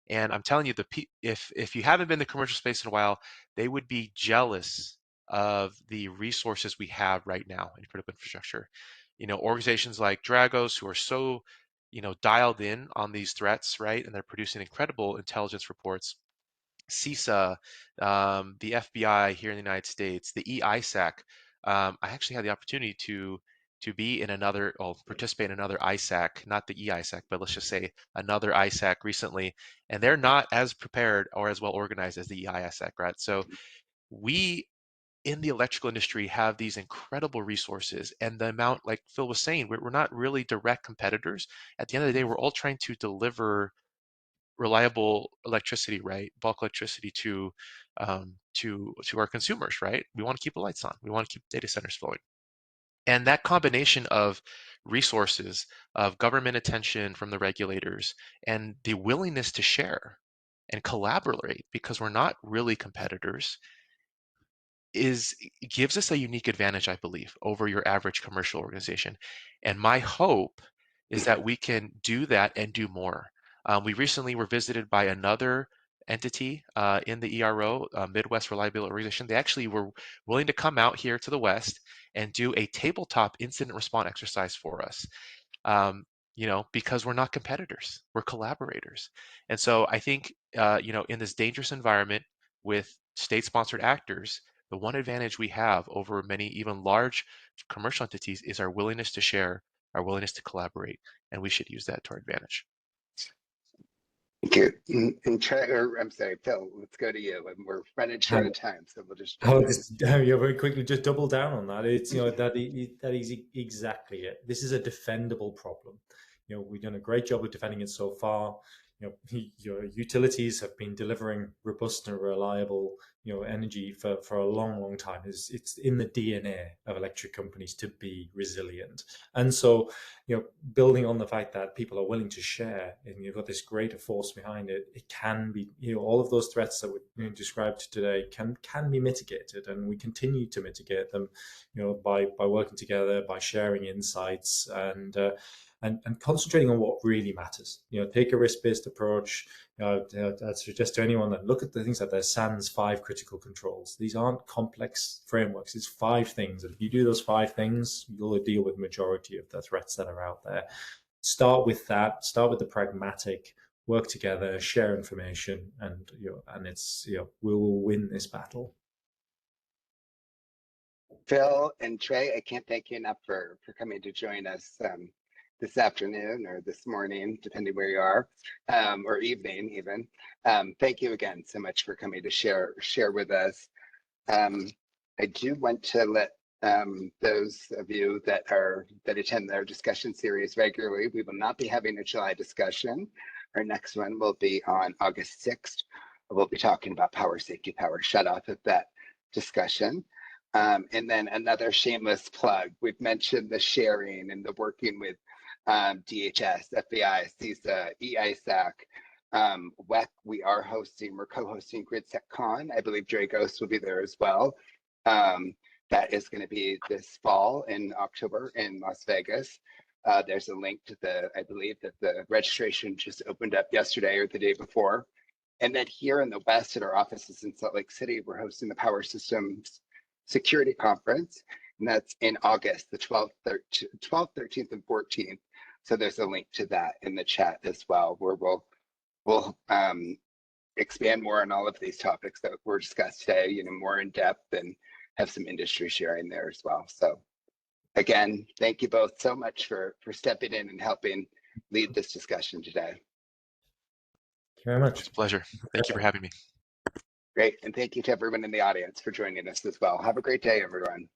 And I'm telling you, if you haven't been in the commercial space in a while, they would be jealous of the resources we have right now in critical infrastructure. Organizations like Dragos who are so, dialed in on these threats, right? And they're producing incredible intelligence reports. CISA, the FBI here in the United States, the EISAC. I actually had the opportunity to be in another, or participate in another ISAC, not the EISAC, but let's just say another ISAC recently, and they're not as prepared or as well organized as the EISAC, right? So we in the electrical industry have these incredible resources, and the amount, like Phil was saying, we're not really direct competitors. At the end of the day, we're all trying to deliver reliable electricity, right? Bulk electricity to our consumers, right? We want to keep the lights on. We want to keep data centers flowing. And that combination of resources, of government attention from the regulators, and the willingness to share and collaborate, because we're not really competitors, gives us a unique advantage, I believe, over your average commercial organization. And my hope is that we can do that and do more. We recently were visited by another entity in the ERO, Midwest Reliability Organization. They actually were willing to come out here to the West and do a tabletop incident response exercise for us. Because we're not competitors, we're collaborators. And so I think, in this dangerous environment with state-sponsored actors, the one advantage we have over many even large commercial entities is our willingness to share, our willingness to collaborate, and we should use that to our advantage. Thank you. And I'm sorry, Phil, let's go to you. And we're running short of time, so we'll just jump in. Very quickly, just double down on that. It's that is exactly it. This is a defendable problem. We've done a great job of defending it so far. Your utilities have been delivering robust and reliable, energy for a long time. It's in the DNA of electric companies to be resilient. And so, building on the fact that people are willing to share, and you've got this greater force behind it, it can be, all of those threats that we described today can be mitigated, and we continue to mitigate them, by working together, by sharing insights, and concentrating on what really matters. Take a risk-based approach. I'd suggest to anyone that look at the things like their SANS 5 critical controls. These aren't complex frameworks. It's 5 things. And if you do those 5 things, you'll deal with the majority of the threats that are out there. Start with that. Start with the pragmatic. Work together. Share information, and we will win this battle. Phil and Treigh, I can't thank you enough for coming to join us this afternoon or this morning, depending where you are, or evening even. Thank you again so much for coming to share with us. I do want to let those of you that attend our discussion series regularly, we will not be having a July discussion. Our next one will be on August 6th. We'll be talking about power safety, power shutoff at that discussion. And then another shameless plug. We've mentioned the sharing and the working with DHS, FBI, CISA, EISAC, WECC. We're co-hosting GridSecCon. I believe Dragos will be there as well. That is going to be this fall in October in Las Vegas. There's a link to I believe that the registration just opened up yesterday or the day before. And then here in the West at our offices in Salt Lake City, we're hosting the Power Systems Security Conference, and that's in August, the 12th, 13th, and 14th. So there's a link to that in the chat as well, where we'll expand more on all of these topics that were discussed today, more in depth, and have some industry sharing there as well. So again, thank you both so much for stepping in and helping lead this discussion today. Thank you very much. It's a pleasure. Thank you for having me. Great, and thank you to everyone in the audience for joining us as well. Have a great day, everyone.